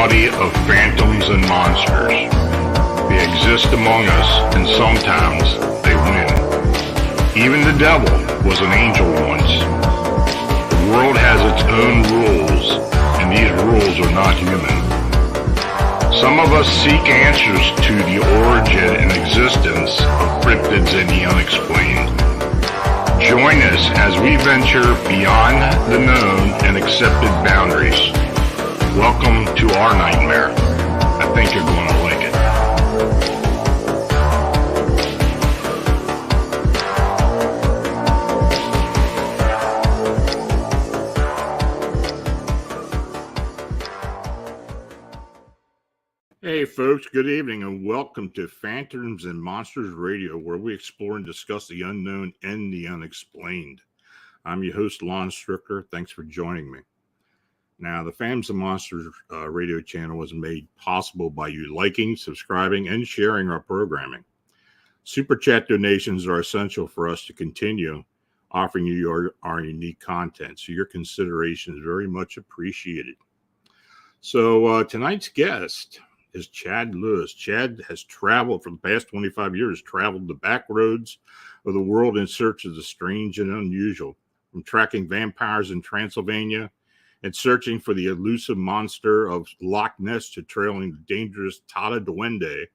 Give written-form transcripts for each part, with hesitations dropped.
reality of phantoms and monsters. They exist among us, and sometimes they win. Even the devil was an angel once. The world has its own rules, and these rules are not human. Some of us seek answers to the origin and existence of cryptids and the unexplained. Join us as we venture beyond the known and accepted boundaries. Welcome to our nightmare. I think you're going to like it. Hey folks, good evening and welcome to Phantoms and Monsters Radio, where we explore and discuss the unknown and the unexplained. I'm your host, Lon Strickler. Thanks for joining me. Now, the Phantoms and Monsters radio channel was made possible by you liking, subscribing, and sharing our programming. Super chat donations are essential for us to continue offering you our unique content, so your consideration is very much appreciated. So tonight's guest is Chad Lewis. Chad has traveled for the past 25 years, traveled the back roads of the world in search of the strange and unusual, from tracking vampires in Transylvania and searching for the elusive monster of Loch Ness to trailing the dangerous Tata Duende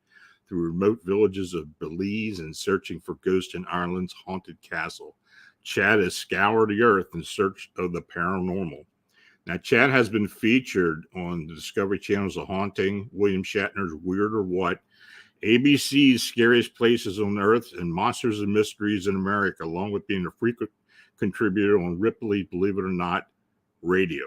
through remote villages of Belize and searching for ghosts in Ireland's haunted castle. Chad has scoured the earth in search of the paranormal. Now, Chad has been featured on the Discovery Channel's The Haunting, William Shatner's Weird or What, ABC's Scariest Places on Earth, and Monsters and Mysteries in America, along with being a frequent contributor on Ripley, Believe It or Not, radio.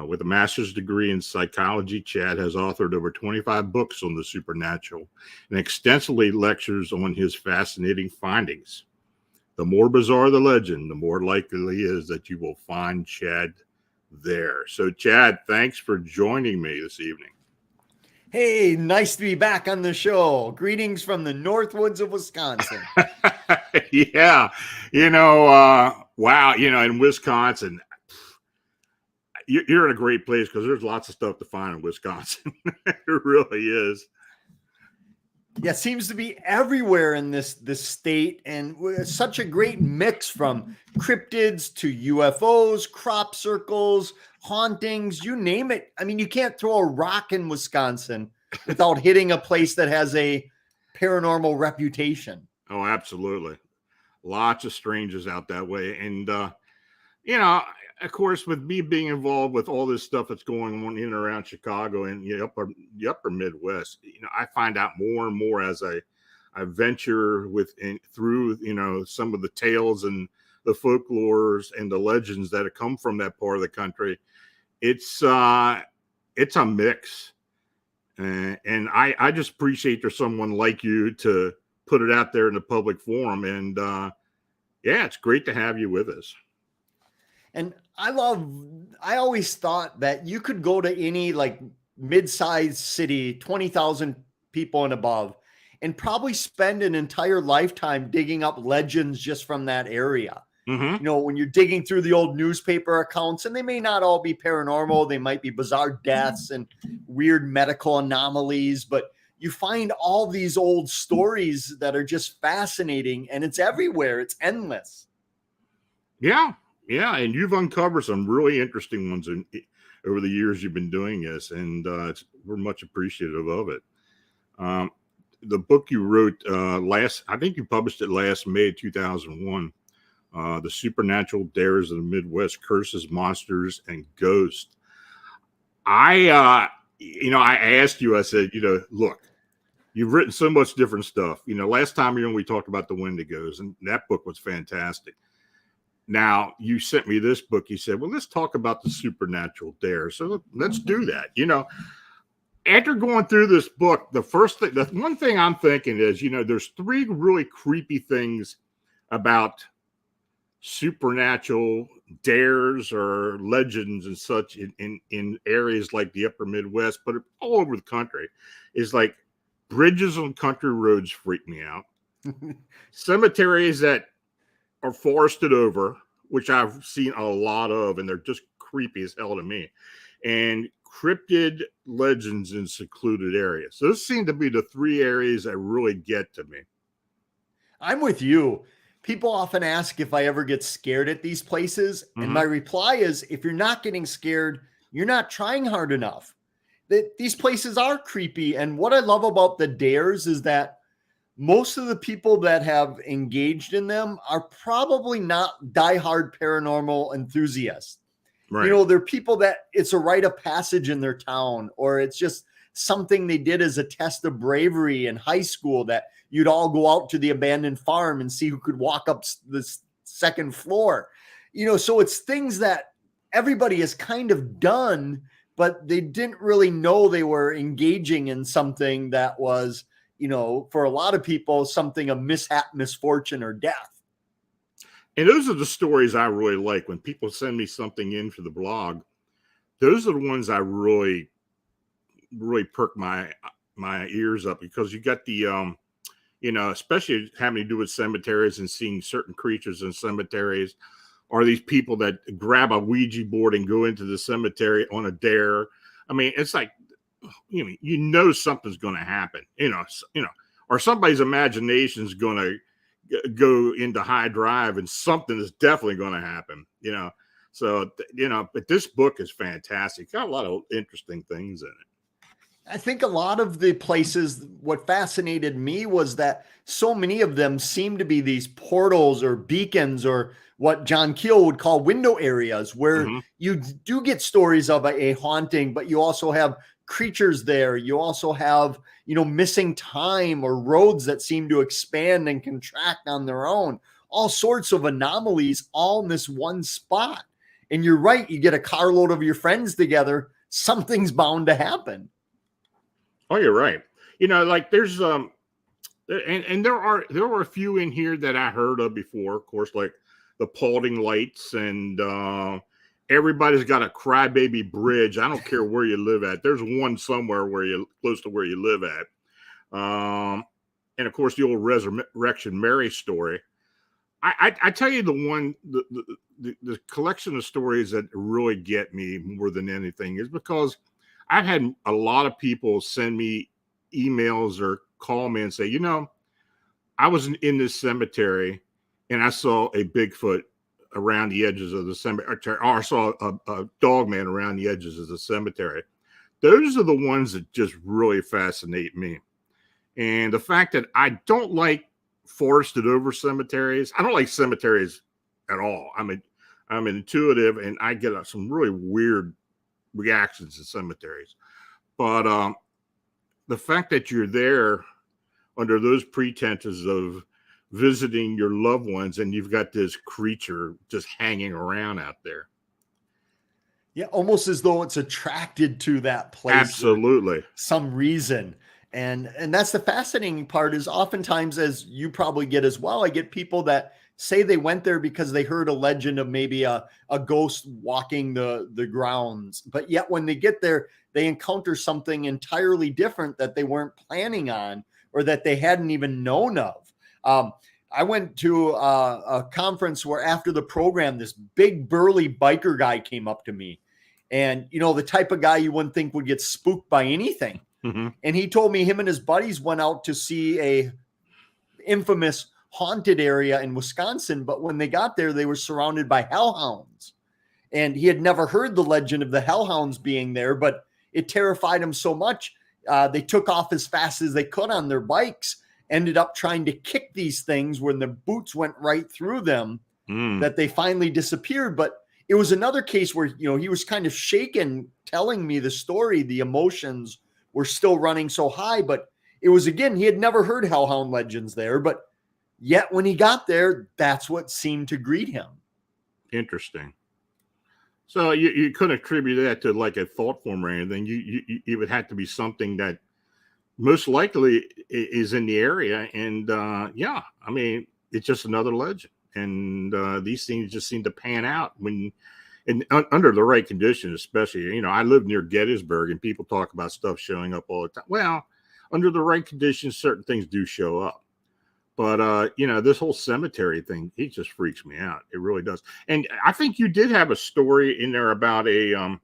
With a master's degree in psychology, Chad has authored over 25 books on the supernatural and extensively lectures on his fascinating findings. The more bizarre the legend, the more likely it is that you will find Chad there. So, Chad, thanks for joining me this evening. Hey, nice to be back on the show. Greetings from the Northwoods of Wisconsin. Yeah, wow, in Wisconsin, you're in a great place because there's lots of stuff to find in Wisconsin. It really is. Yeah, it seems to be everywhere in this state, and such a great mix from cryptids to UFOs, crop circles, hauntings, you name it. I mean, you can't throw a rock in Wisconsin without hitting a place that has a paranormal reputation. Oh, absolutely. Lots of strangers out that way. And, of course, with me being involved with all this stuff that's going on in and around Chicago and the upper Midwest, I find out more and more as I venture through some of the tales and the folklores and the legends that have come from that part of the country. It's a mix, and I just appreciate there's someone like you to put it out there in the public forum, and it's great to have you with us. And I always thought that you could go to any like mid-sized city, 20,000 people and above, and probably spend an entire lifetime digging up legends just from that area. Mm-hmm. When you're digging through the old newspaper accounts, and they may not all be paranormal, they might be bizarre deaths and weird medical anomalies, but you find all these old stories that are just fascinating, and it's everywhere. It's endless. Yeah, and you've uncovered some really interesting ones over the years you've been doing this, and we're much appreciative of it. The book you wrote I think you published it last May 2001, The Supernatural Dares of the Midwest, Curses, Monsters, and Ghosts. I asked you, I said, look, you've written so much different stuff. Last time we talked about the Wendigos, and that book was fantastic. Now, you sent me this book. You said, well, let's talk about the supernatural dare. So let's do that. After going through this book, the one thing I'm thinking is, there's three really creepy things about supernatural dares or legends and such in areas like the upper Midwest, but all over the country, is like bridges on country roads freak me out. Cemeteries that are forested over, which I've seen a lot of, and they're just creepy as hell to me. And cryptid legends in secluded areas. Those seem to be the three areas that really get to me. I'm with you. People often ask if I ever get scared at these places. And my reply is, if you're not getting scared, you're not trying hard enough. That these places are creepy. And what I love about the dares is that most of the people that have engaged in them are probably not diehard paranormal enthusiasts. Right. You know, they're people that it's a rite of passage in their town, or it's just something they did as a test of bravery in high school, that you'd all go out to the abandoned farm and see who could walk up the second floor. You know, so it's things that everybody has kind of done, but they didn't really know they were engaging in something that was, you know, for a lot of people, something of mishap, misfortune, or death. And those are the stories I really like. When people send me something in for the blog, those are the ones I really perk my ears up, because you got the you know, especially having to do with cemeteries and seeing certain creatures in cemeteries, or these people that grab a Ouija board and go into the cemetery on a dare. I mean, it's like, you know something's going to happen, or somebody's imagination is going to go into high drive, and something is definitely going to happen, So, but this book is fantastic. Got a lot of interesting things in it. I think a lot of the places, what fascinated me was that so many of them seem to be these portals or beacons, or what John Keel would call window areas, where you do get stories of a haunting, but you also have creatures there. You also have, missing time, or roads that seem to expand and contract on their own. All sorts of anomalies all in this one spot. And you're right, you get a carload of your friends together, something's bound to happen. Oh, you're right. Like there's and there are a few in here that I heard of before, of course, like the Paulding Lights, and everybody's got a Crybaby Bridge. I don't care where you live at. There's one somewhere close to where you live at. And of course the old Resurrection Mary story. I tell you, the collection of stories that really get me more than anything is because I've had a lot of people send me emails or call me and say, I was in this cemetery and I saw a Bigfoot around the edges of the cemetery, or I saw a dogman around the edges of the cemetery. Those are the ones that just really fascinate me. And the fact that I don't like forested over cemeteries. I don't like cemeteries at all. I'm intuitive, and I get some really weird reactions to cemeteries. But the fact that you're there under those pretenses of visiting your loved ones, and you've got this creature just hanging around out there. Yeah, almost as though it's attracted to that place. Absolutely. For some reason. And that's the fascinating part, is oftentimes, as you probably get as well, I get people that say they went there because they heard a legend of maybe a ghost walking the grounds. But yet when they get there, they encounter something entirely different that they weren't planning on, or that they hadn't even known of. I went to a conference where after the program, this big burly biker guy came up to me. And, the type of guy you wouldn't think would get spooked by anything. Mm-hmm. And he told me him and his buddies went out to see a infamous haunted area in Wisconsin. But when they got there, they were surrounded by hellhounds. And he had never heard the legend of the hellhounds being there, but it terrified him so much. They took off as fast as they could on their bikes, ended up trying to kick these things when the boots went right through them, that they finally disappeared. But it was another case where, he was kind of shaken telling me the story. The emotions were still running so high, but it was, again, he had never heard hellhound legends there, but yet when he got there, that's what seemed to greet him. Interesting. So you couldn't attribute that to like a thought form or anything. You would have to be something that most likely is in the area. And it's just another legend. And these things just seem to pan out under the right conditions, especially, I live near Gettysburg, and people talk about stuff showing up all the time. Well, under the right conditions, certain things do show up. But, this whole cemetery thing, it just freaks me out. It really does. And I think you did have a story in there about a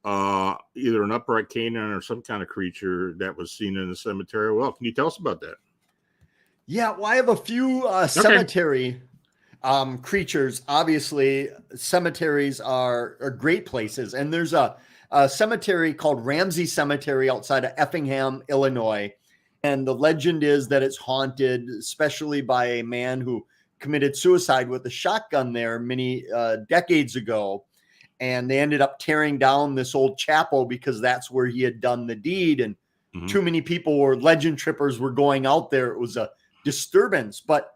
either an upright canine or some kind of creature that was seen in the cemetery. Well, can you tell us about that? Yeah, well, I have a few cemetery creatures. Obviously, cemeteries are great places, and there's a cemetery called Ramsey Cemetery outside of Effingham, Illinois, and the legend is that it's haunted, especially by a man who committed suicide with a shotgun there many decades ago, and they ended up tearing down this old chapel because that's where he had done the deed, and too many people were legend trippers were going out there. It was a disturbance. But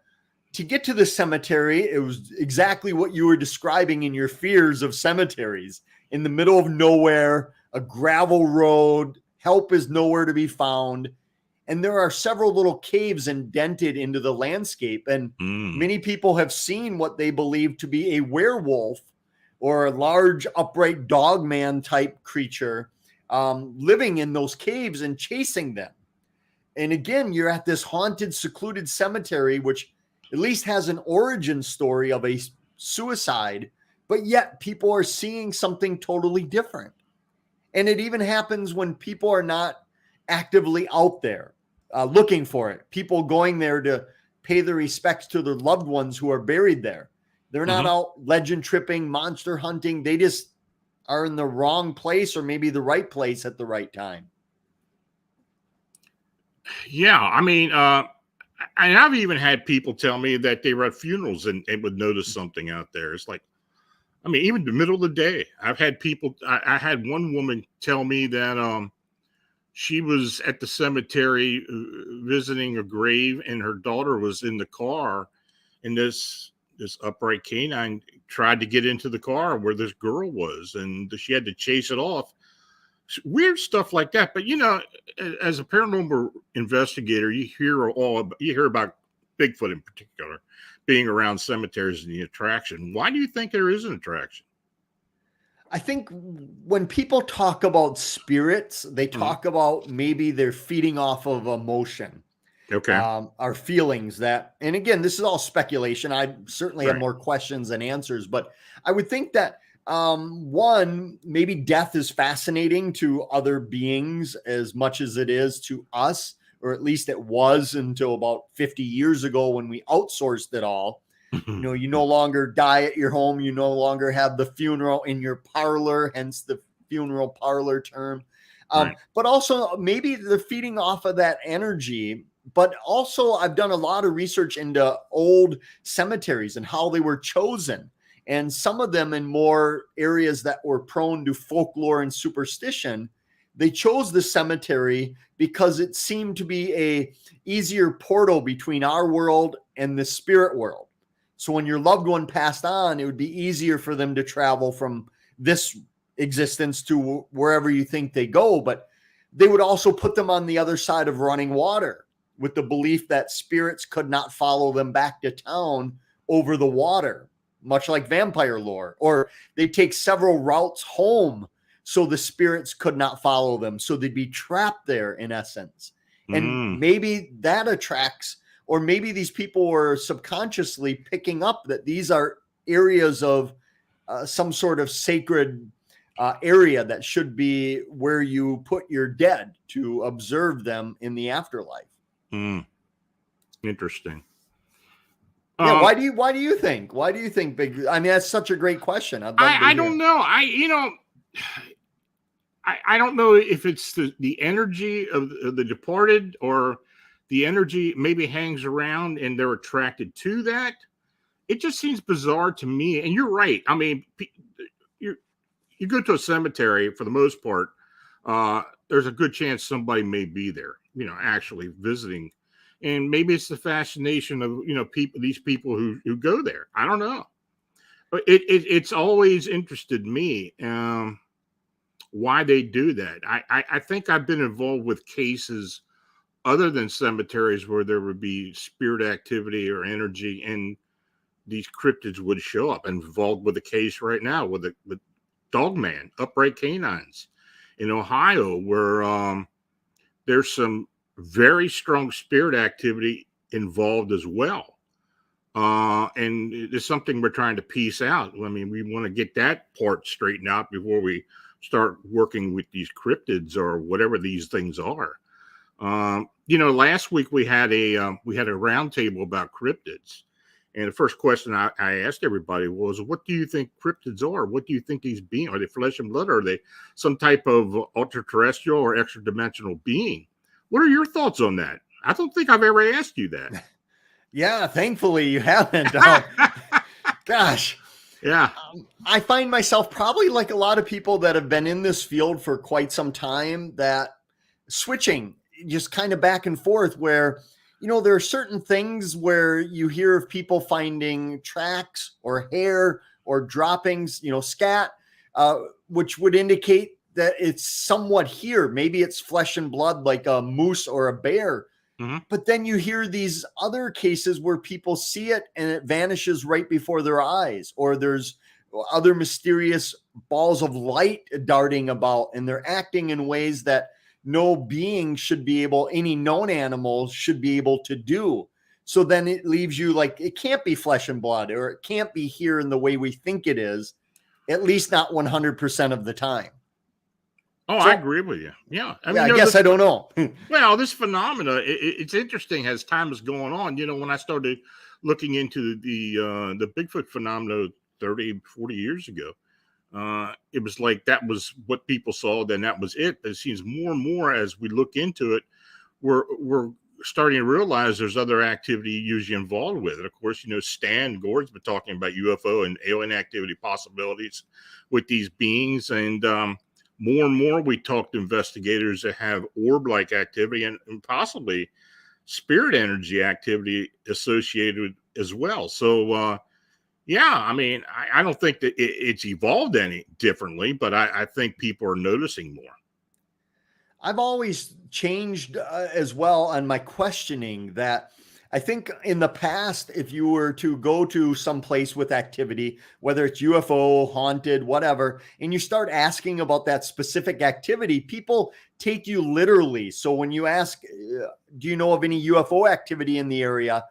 to get to the cemetery, it was exactly what you were describing in your fears of cemeteries. In the middle of nowhere, a gravel road, help is nowhere to be found. And there are several little caves indented into the landscape. And many people have seen what they believe to be a werewolf or a large upright dogman type creature living in those caves and chasing them. And again, you're at this haunted, secluded cemetery, which at least has an origin story of a suicide, but yet people are seeing something totally different. And it even happens when people are not actively out there looking for it. People going there to pay their respects to their loved ones who are buried there. They're not out legend tripping, monster hunting. They just are in the wrong place or maybe the right place at the right time. Yeah, I mean, and I've even had people tell me that they were at funerals and would notice something out there. It's like, I mean, even the middle of the day, I've had people. I had one woman tell me that she was at the cemetery visiting a grave, and her daughter was in the car, and this upright canine tried to get into the car where this girl was, and she had to chase it off. Weird stuff like that. But as a paranormal investigator, you hear about Bigfoot in particular being around cemeteries and the attraction. Why do you think there is an attraction? I think when people talk about spirits, they talk about maybe they're feeding off of emotion. Okay. Our feelings that, and again, this is all speculation. I certainly have more questions than answers, but I would think that one, maybe death is fascinating to other beings as much as it is to us, or at least it was until about 50 years ago when we outsourced it all. You no longer die at your home. You no longer have the funeral in your parlor, hence the funeral parlor term. But also maybe they're feeding off of that energy. But also I've done a lot of research into old cemeteries and how they were chosen. And some of them in more areas that were prone to folklore and superstition, they chose the cemetery because it seemed to be a easier portal between our world and the spirit world. So when your loved one passed on, it would be easier for them to travel from this existence to wherever you think they go. But they would also put them on the other side of running water with the belief that spirits could not follow them back to town over the water, much like vampire lore. Or they take several routes home so the spirits could not follow them. So they'd be trapped there in essence. And maybe that attracts, or maybe these people were subconsciously picking up that these are areas of some sort of sacred area that should be where you put your dead to observe them in the afterlife. Interesting. Yeah, why do you think? Why do you think big? I mean, that's such a great question. I don't know. I don't know if it's the energy of the departed, or the energy maybe hangs around and they're attracted to that. It just seems bizarre to me. And you're right. I mean, you go to a cemetery, for the most part, there's a good chance somebody may be there, actually visiting. And maybe it's the fascination of, these people who go there. I don't know. But it's always interested me why they do that. I think I've been involved with cases other than cemeteries where there would be spirit activity or energy, and these cryptids would show up. I'm involved with a case right now with dogman, upright canines in Ohio, where there's some very strong spirit activity involved as well. And it's something we're trying to piece out. I mean, we want to get that part straightened out before we start working with these cryptids or whatever these things are. Last week we had a roundtable about cryptids, and the first question I asked everybody was, "What do you think cryptids are? What do you think these beings are? They flesh and blood? Or are they some type of ultra-terrestrial or extra-dimensional being?" What are your thoughts on that? I don't think I've ever asked you that. Yeah, thankfully you haven't. Gosh. Yeah. I find myself probably like a lot of people that have been in this field for quite some time, that switching just kind of back and forth, where, there are certain things where you hear of people finding tracks or hair or droppings, scat, which would indicate that it's somewhat here. Maybe it's flesh and blood, like a moose or a bear. Mm-hmm. But then you hear these other cases where people see it and it vanishes right before their eyes, or there's other mysterious balls of light darting about, and they're acting in ways that no being should be able, any known animal should be able to do. So then it leaves you like, it can't be flesh and blood, or it can't be here in the way we think it is, at least not 100% of the time. Oh, I agree with you. Yeah. I guess I don't know. Well, this phenomena, it's interesting as time is going on. When I started looking into the Bigfoot phenomena 30, 40 years ago, it was like that was what people saw, then that was it. But it seems more and more as we look into it, we're starting to realize there's other activity usually involved with it. Of course, Stan Gord's been talking about UFO and alien activity possibilities with these beings, and more and more we talk to investigators that have orb-like activity and possibly spirit energy activity associated with as well. So, yeah, I mean, I don't think that it's evolved any differently, but I think people are noticing more. I've always changed as well on my questioning, that I think in the past, if you were to go to some place with activity, whether it's UFO, haunted, whatever, and you start asking about that specific activity, people take you literally. So when you ask, do you know of any UFO activity in the area?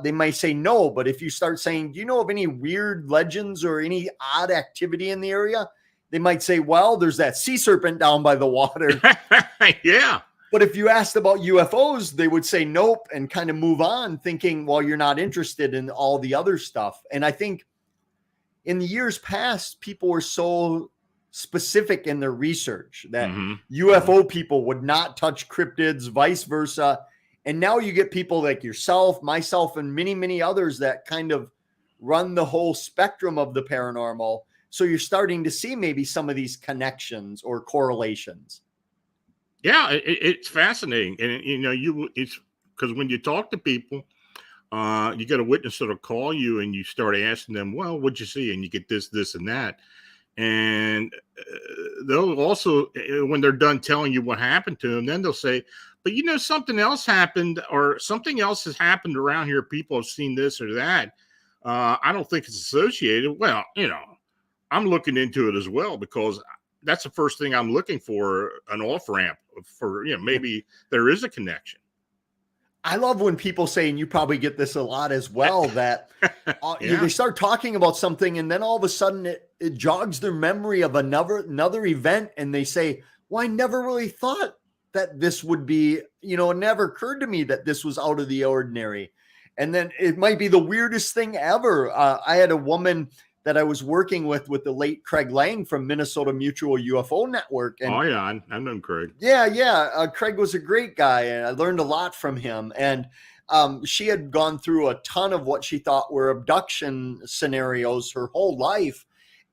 They might say no. But if you start saying, do you know of any weird legends or any odd activity in the area? They might say, well, there's that sea serpent down by the water. Yeah. But if you asked about UFOs, they would say nope and kind of move on, thinking, well, you're not interested in all the other stuff. And I think in the years past, people were so specific in their research that UFO people would not touch cryptids, vice versa. And now you get people like yourself, myself, and many, many others that kind of run the whole spectrum of the paranormal. So you're starting to see maybe some of these connections or correlations. Yeah, it's fascinating. And, it's because when you talk to people, you get a witness that'll call you and you start asking them, well, what'd you see? And you get this, and that. And they'll also, when they're done telling you what happened to them, then they'll say, but something else happened, or something else has happened around here. People have seen this or that. I don't think it's associated. Well, I'm looking into it as well, because that's the first thing I'm looking for, an off ramp for, maybe there is a connection. I love when people say, and you probably get this a lot as well, that they start talking about something and then all of a sudden it jogs their memory of another event. And they say, well, I never really thought that this would be, it never occurred to me that this was out of the ordinary. And then it might be the weirdest thing ever. I had a woman that I was working with the late Craig Lang from Minnesota Mutual UFO Network. And, oh, yeah, I've known Craig. Yeah. Craig was a great guy, and I learned a lot from him. And she had gone through a ton of what she thought were abduction scenarios her whole life.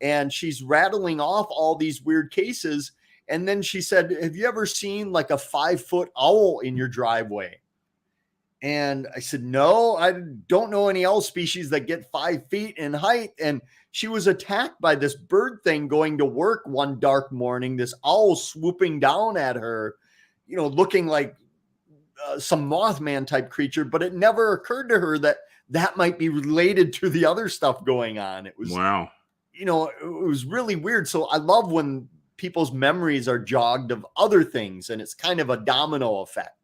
And she's rattling off all these weird cases. And then she said, have you ever seen like a 5-foot owl in your driveway? And I said, no, I don't know any owl species that get 5 feet in height. And she was attacked by this bird thing going to work one dark morning, this owl swooping down at her, looking like some Mothman type creature. But it never occurred to her that might be related to the other stuff going on. It was, wow. It was really weird. So I love when people's memories are jogged of other things, and it's kind of a domino effect.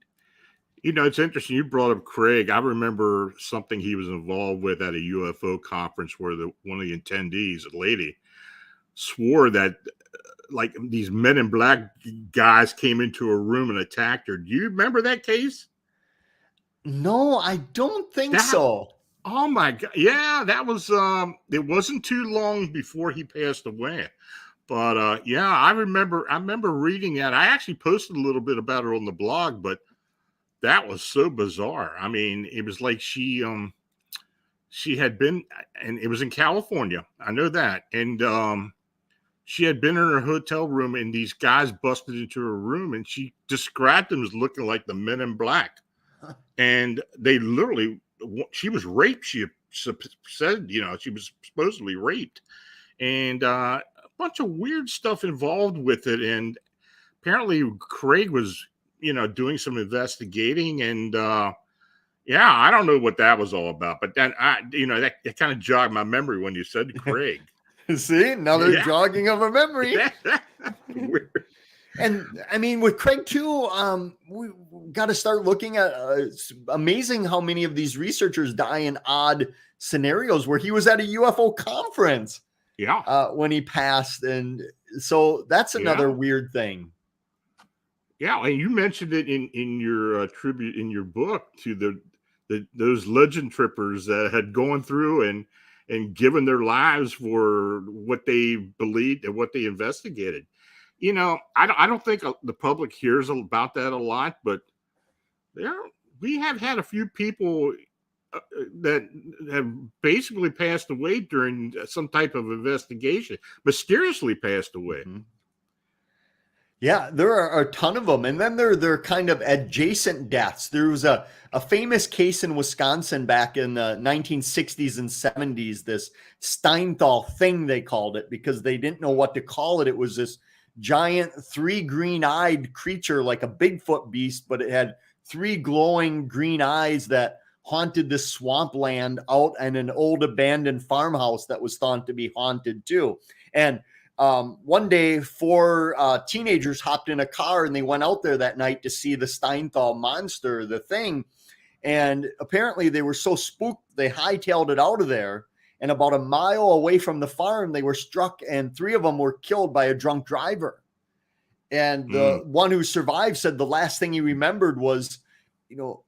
It's interesting. You brought up Craig. I remember something he was involved with at a UFO conference where one of the attendees, a lady, swore that like these Men in Black guys came into a room and attacked her. Do you remember that case? No, I don't think That so. Oh my God. Yeah, that was it wasn't too long before he passed away. But yeah, I remember reading that. I actually posted a little bit about her on the blog, but that was so bizarre. I mean, it was like she had been, and it was in California. I know that. And she had been in her hotel room and these guys busted into her room and she described them as looking like the Men in Black. And they literally, she was raped. She said, she was supposedly raped, and a bunch of weird stuff involved with it. And apparently Craig was, doing some investigating, and yeah, I don't know what that was all about, but then that kind of jogged my memory when you said Craig. See, another jogging of a memory. Weird. And I mean, with Craig too, we got to start looking at. It's amazing how many of these researchers die in odd scenarios. Where he was at a UFO conference, when he passed, and so that's another weird thing. Yeah, and you mentioned it in your tribute in your book to those legend trippers that had gone through and given their lives for what they believed and what they investigated. I don't think the public hears about that a lot, but we have had a few people that have basically passed away during some type of investigation, mysteriously passed away. Mm-hmm. Yeah, there are a ton of them. And then they're kind of adjacent deaths. There was a famous case in Wisconsin back in the 1960s and 70s, this Steinthal thing, they called it, because they didn't know what to call it. It was this giant 3 green-eyed creature like a Bigfoot beast, but it had 3 glowing green eyes that haunted this swampland out in an old abandoned farmhouse that was thought to be haunted too. And one day 4 teenagers hopped in a car and they went out there that night to see the Steinthal monster, the thing. And apparently they were so spooked, they hightailed it out of there. And about a mile away from the farm, they were struck, and 3 of them were killed by a drunk driver. And the one who survived said the last thing he remembered was,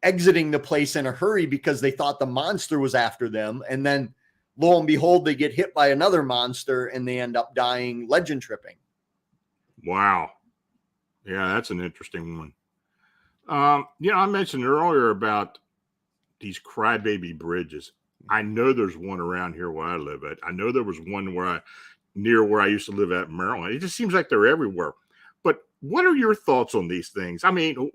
exiting the place in a hurry because they thought the monster was after them. And then lo and behold, they get hit by another monster and they end up dying legend tripping. Wow. Yeah, that's an interesting one. I mentioned earlier about these Crybaby Bridges. I know there's one around here where I live at. I know there was one near where I used to live at in Maryland. It just seems like they're everywhere. But what are your thoughts on these things? I mean,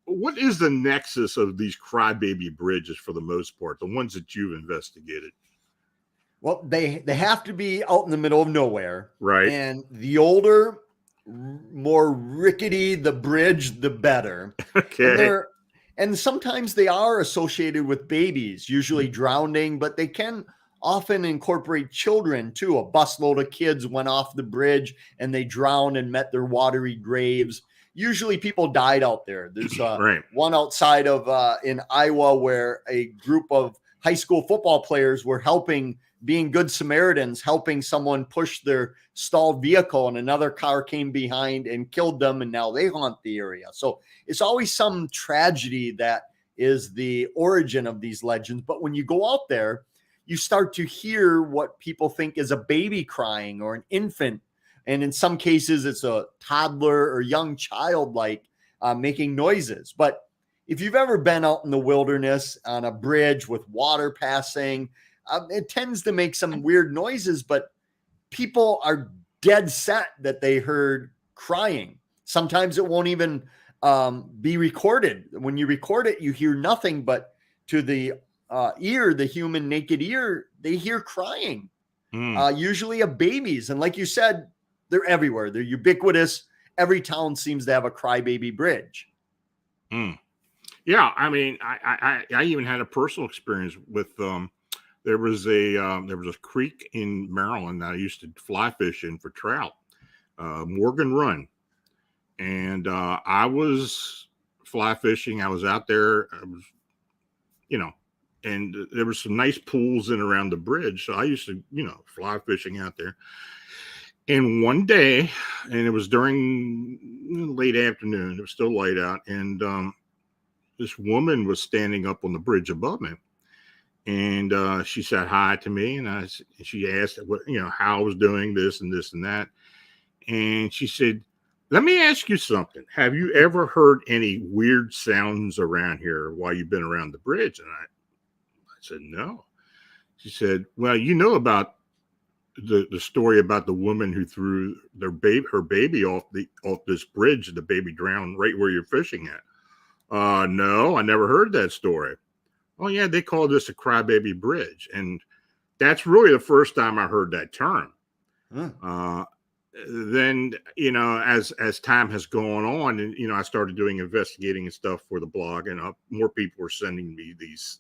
what is the nexus of these Crybaby Bridges for the most part, the ones that you've investigated? Well, they have to be out in the middle of nowhere. Right. And the older, more rickety the bridge, the better. Okay. And sometimes they are associated with babies, usually drowning, but they can often incorporate children too. A busload of kids went off the bridge and they drowned and met their watery graves. Usually people died out there. There's one outside of in Iowa where a group of high school football players were being good Samaritans, helping someone push their stalled vehicle, and another car came behind and killed them, and now they haunt the area. So it's always some tragedy that is the origin of these legends. But when you go out there, you start to hear what people think is a baby crying or an infant. And in some cases, it's a toddler or young child making noises. But if you've ever been out in the wilderness on a bridge with water passing, it tends to make some weird noises, but people are dead set that they heard crying. Sometimes it won't even be recorded. When you record it, you hear nothing, but to the ear, the human naked ear, they hear crying, usually of babies. And like you said, they're everywhere. They're ubiquitous. Every town seems to have a Crybaby Bridge. Yeah, I mean, I even had a personal experience with there was a creek in Maryland that I used to fly fish in for trout, Morgan Run, and I was fly fishing. I was out there. I was, and there were some nice pools in around the bridge, so I used to fly fishing out there. And one day, and it was during late afternoon, it was still light out, and this woman was standing up on the bridge above me. And she said hi to me, and she asked what, how I was doing, this and this and that. And she said, "Let me ask you something. Have you ever heard any weird sounds around here while you've been around the bridge?" And I said, "No." She said, "Well, you know about the story about the woman who threw her baby off this bridge, and the baby drowned right where you're fishing at." No, I never heard that story." "Oh yeah, they call this a Crybaby Bridge," and that's really the first time I heard that term. Then as time has gone on, and I started doing investigating and stuff for the blog, and more people were sending me these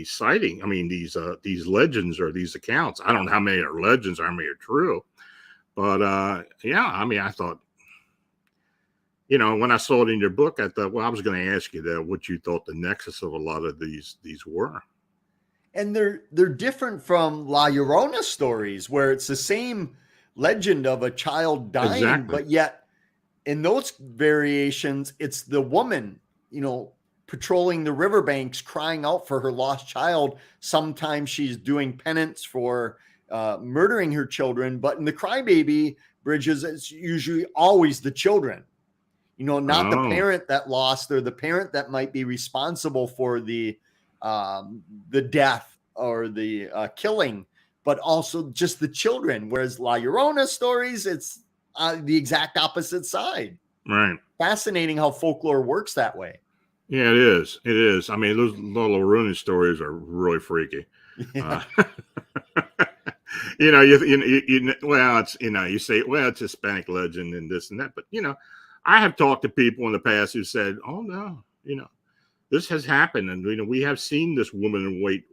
sightings. I mean, these legends or these accounts. I don't know how many are legends, how many are true, but yeah, I mean, I thought, when I saw it in your book, I thought, well, I was going to ask you that, what you thought the nexus of a lot of these were. And they're different from La Llorona stories, where it's the same legend of a child dying, Exactly. but yet in those variations, it's the woman, patrolling the riverbanks, crying out for her lost child. Sometimes she's doing penance for murdering her children, but in the Crybaby Bridges, it's usually always the children. Not the parent that lost, or the parent that might be responsible for the death or the killing, but also just the children. Whereas La Llorona stories, it's the exact opposite side. Right. Fascinating how folklore works that way. Yeah, it is. It is. I mean, those La Llorona stories are really freaky. Yeah. Well, it's, you say, well, it's Hispanic legend and this and that, but I have talked to people in the past who said, "Oh no, this has happened, and we have seen this woman in white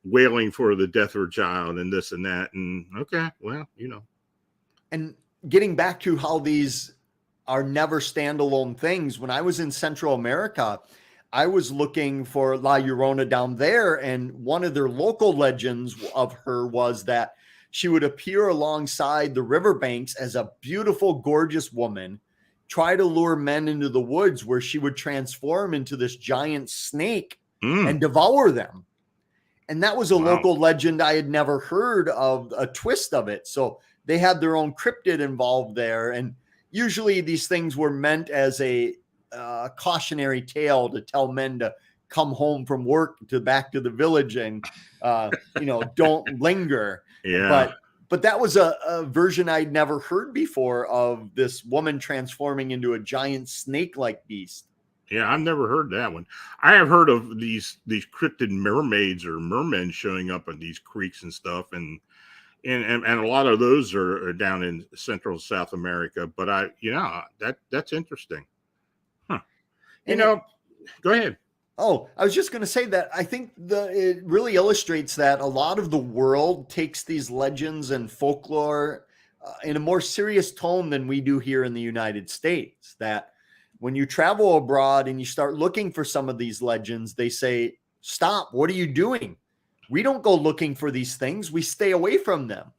wailing for the death of her child, and this and that." And okay, well, And getting back to how these are never standalone things, when I was in Central America, I was looking for La Llorona down there, and one of their local legends of her was that she would appear alongside the riverbanks as a beautiful, gorgeous woman, try to lure men into the woods, where she would transform into this giant snake and devour them. And that was a local legend. I had never heard of a twist of it. So they had their own cryptid involved there. And usually these things were meant as a cautionary tale to tell men to come home from work back to the village and, don't linger. Yeah. But that was a version I'd never heard before of this woman transforming into a giant snake-like beast. Yeah, I've never heard that one. I have heard of these cryptid mermaids or mermen showing up in these creeks and stuff, and a lot of those are down in Central South America. But that's interesting. Huh. Go ahead. Oh, I was just going to say that I think it really illustrates that a lot of the world takes these legends and folklore in a more serious tone than we do here in the United States. That when you travel abroad and you start looking for some of these legends, they say, "Stop, what are you doing?" We don't go looking for these things. We stay away from them.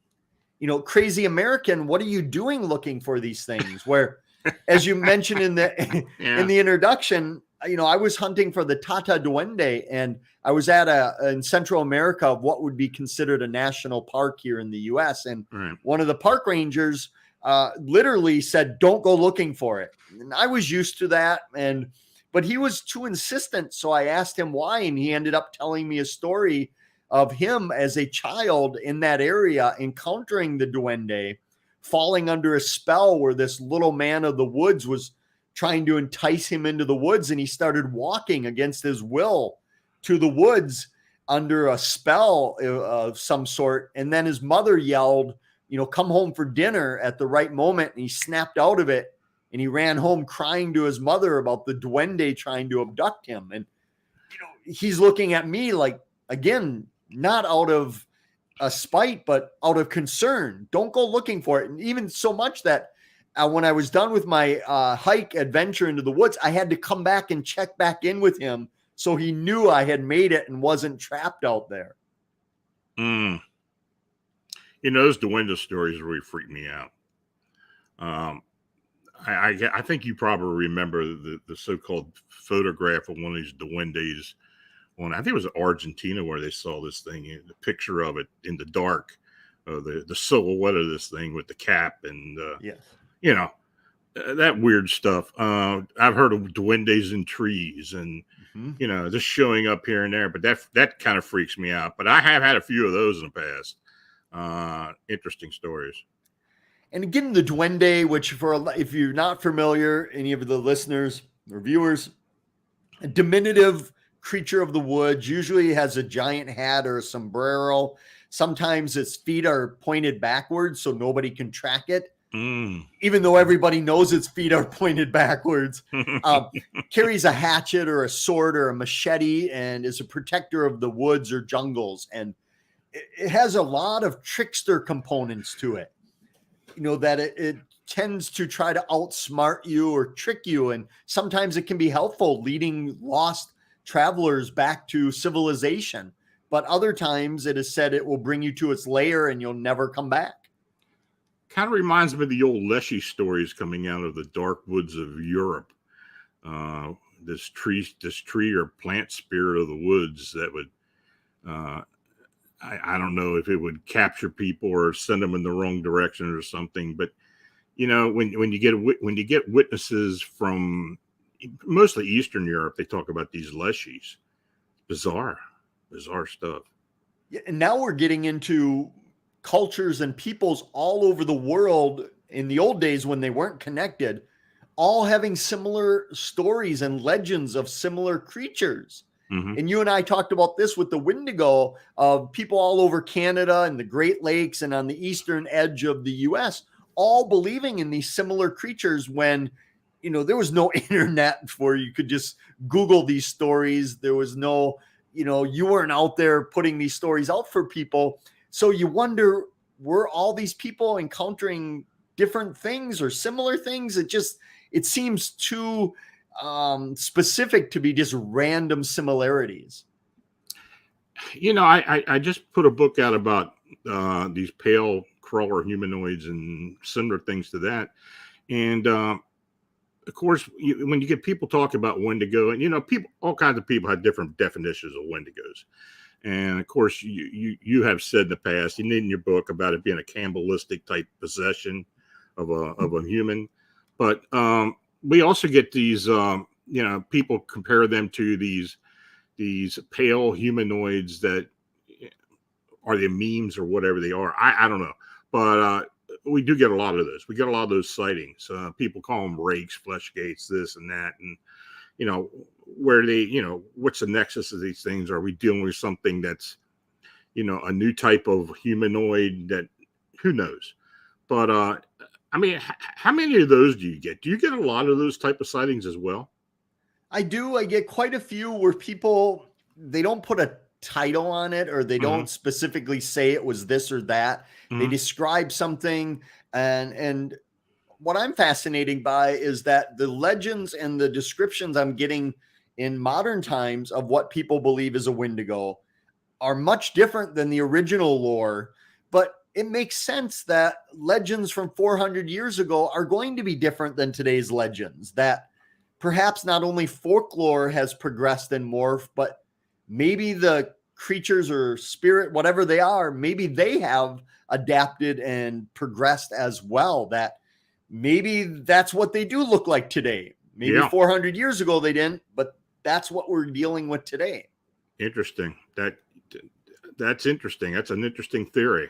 Crazy American, what are you doing looking for these things? Where, as you mentioned in the introduction, I was hunting for the Tata Duende, and I was in Central America of what would be considered a national park here in the U.S. And one of the park rangers literally said, "Don't go looking for it." And I was used to that, but he was too insistent. So I asked him why, and he ended up telling me a story of him as a child in that area encountering the Duende, falling under a spell where this little man of the woods was trying to entice him into the woods, and he started walking against his will to the woods under a spell of some sort. And then his mother yelled, "Come home for dinner," at the right moment. And he snapped out of it, and he ran home crying to his mother about the Duende trying to abduct him. And, he's looking at me like, again, not out of a spite, but out of concern. Don't go looking for it. And even so much that when I was done with my hike adventure into the woods, I had to come back and check back in with him so he knew I had made it and wasn't trapped out there. Those Duende stories really freak me out. I think you probably remember the so-called photograph of one of these Duendes on, I think it was Argentina, where they saw this thing, the picture of it in the dark, the silhouette of this thing with the cap and, Yes. That weird stuff. I've heard of Duendes in trees and, just showing up here and there, but that kind of freaks me out. But I have had a few of those in the past. Interesting stories. And again, the Duende, which if you're not familiar, any of the listeners or viewers, a diminutive creature of the woods, usually has a giant hat or a sombrero. Sometimes its feet are pointed backwards so nobody can track it. Even though everybody knows its feet are pointed backwards. Carries a hatchet or a sword or a machete and is a protector of the woods or jungles. And it has a lot of trickster components to it. That it tends to try to outsmart you or trick you. And sometimes it can be helpful, leading lost travelers back to civilization. But other times it is said it will bring you to its lair and you'll never come back. Kind of reminds me of the old Leshy stories coming out of the dark woods of Europe. This tree or plant spirit of the woods that would, I don't know if it would capture people or send them in the wrong direction or something. But when you get witnesses from mostly Eastern Europe, they talk about these Leshies. Bizarre stuff. Yeah, and now we're getting into cultures and peoples all over the world in the old days when they weren't connected, all having similar stories and legends of similar creatures. And you and I talked about this with the Wendigo, of people all over Canada and the Great Lakes and on the eastern edge of the US, all believing in these similar creatures when, there was no internet where you could just Google these stories. There was no, you weren't out there putting these stories out for people. So you wonder, were all these people encountering different things or similar things? It seems too specific to be just random similarities. I just put a book out about these pale crawler humanoids and similar things to that. And of course, when you get people talking about Wendigo, and all kinds of people have different definitions of Wendigos. And of course, you have said in the past, in your book, about it being a cannibalistic type possession of a human. But we also get these, people compare them to these pale humanoids that are the memes or whatever they are. I don't know, but we do get a lot of those. We get a lot of those sightings. People call them rakes, flesh gates, this and that, and where they, what's the nexus of these things? Are we dealing with something that's, a new type of humanoid that, who knows? But how many of those do you get? Do you get a lot of those type of sightings as well? I do. I get quite a few where people, they don't put a title on it, or they don't specifically say it was this or that. They describe something. And what I'm fascinated by is that the legends and the descriptions I'm getting in modern times of what people believe is a Wendigo are much different than the original lore. But it makes sense that legends from 400 years ago are going to be different than today's legends, that perhaps not only folklore has progressed and morphed, but maybe the creatures or spirit, whatever they are, maybe they have adapted and progressed as well, that maybe that's what they do look like today. Maybe 400 years ago they didn't, but that's what we're dealing with today. Interesting. That's interesting. That's an interesting theory.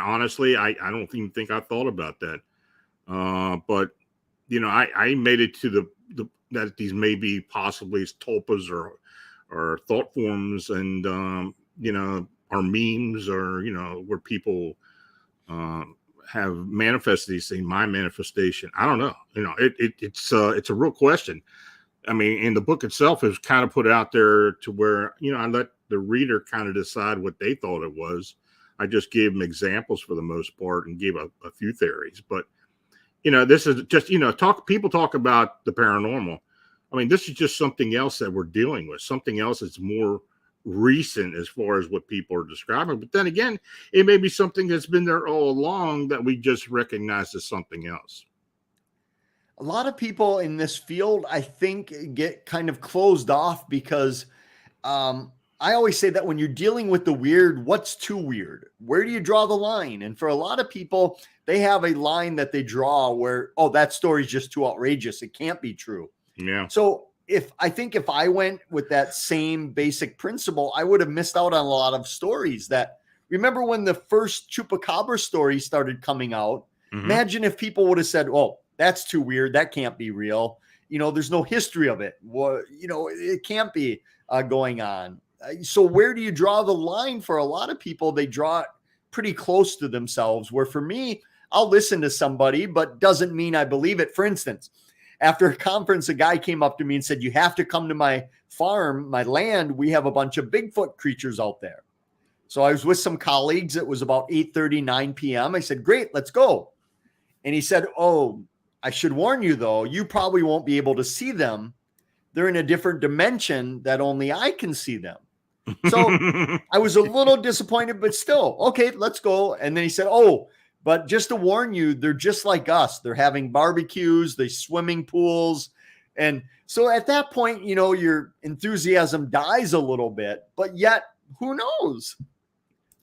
Honestly, I don't even think I thought about that. But I made it to the that these may be possibly tulpas or thought forms, and are memes, or where people have manifested these things. My manifestation, I don't know. It's a real question. I mean, and the book itself is kind of put out there to where I let the reader kind of decide what they thought it was. I just gave them examples for the most part and gave a few theories, but this is just, people talk about the paranormal. I mean, this is just something else that we're dealing with, something else that's more recent as far as what people are describing. But then again, it may be something that's been there all along that we just recognize as something else. A lot of people in this field, I think, get kind of closed off because I always say that when you're dealing with the weird, what's too weird? Where do you draw the line? And for a lot of people, they have a line that they draw where, oh, that story's just too outrageous. It can't be true. Yeah. So if I went with that same basic principle, I would have missed out on a lot of stories that, remember when the first Chupacabra story started coming out? Mm-hmm. Imagine if people would have said, oh, that's too weird. That can't be real. There's no history of it. Well, it can't be going on. So where do you draw the line? For a lot of people, they draw it pretty close to themselves, where for me, I'll listen to somebody, but doesn't mean I believe it. For instance, after a conference, a guy came up to me and said, you have to come to my farm, my land. We have a bunch of Bigfoot creatures out there. So I was with some colleagues. It was about 8:30, 9 p.m. I said, great, let's go. And he said, oh, I should warn you, though, you probably won't be able to see them. They're in a different dimension that only I can see them. So I was a little disappointed, but still, okay, let's go. And then he said, oh, but just to warn you, they're just like us. They're having barbecues, they swimming pools. And so at that point, your enthusiasm dies a little bit, but yet who knows?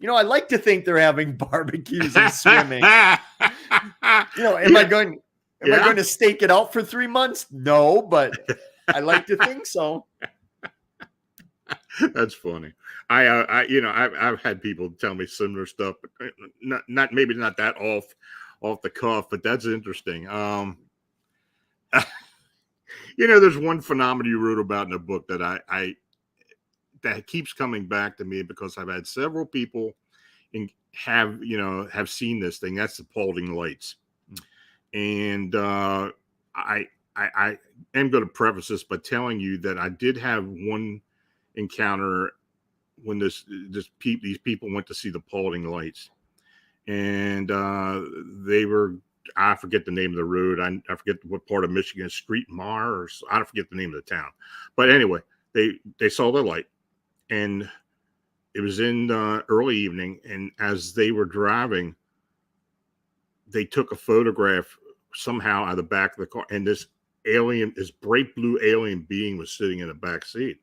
I like to think they're having barbecues and swimming. Am I going to stake it out for 3 months? No, but I like to think so. That's funny. I've had people tell me similar stuff, but not maybe not that off the cuff, but that's interesting. There's one phenomenon you wrote about in a book that that keeps coming back to me because I've had several people have seen this thing. That's the Paulding Lights. And I am going to preface this by telling you that I did have one encounter when these people went to see the Paulding Lights, and they were, I forget the name of the road. I forget what part of Michigan, Street Mar, or I forget the name of the town. But anyway, they saw the light, and it was in early evening. And as they were driving, they took a photograph somehow out of the back of the car, and this bright blue alien being was sitting in the back seat.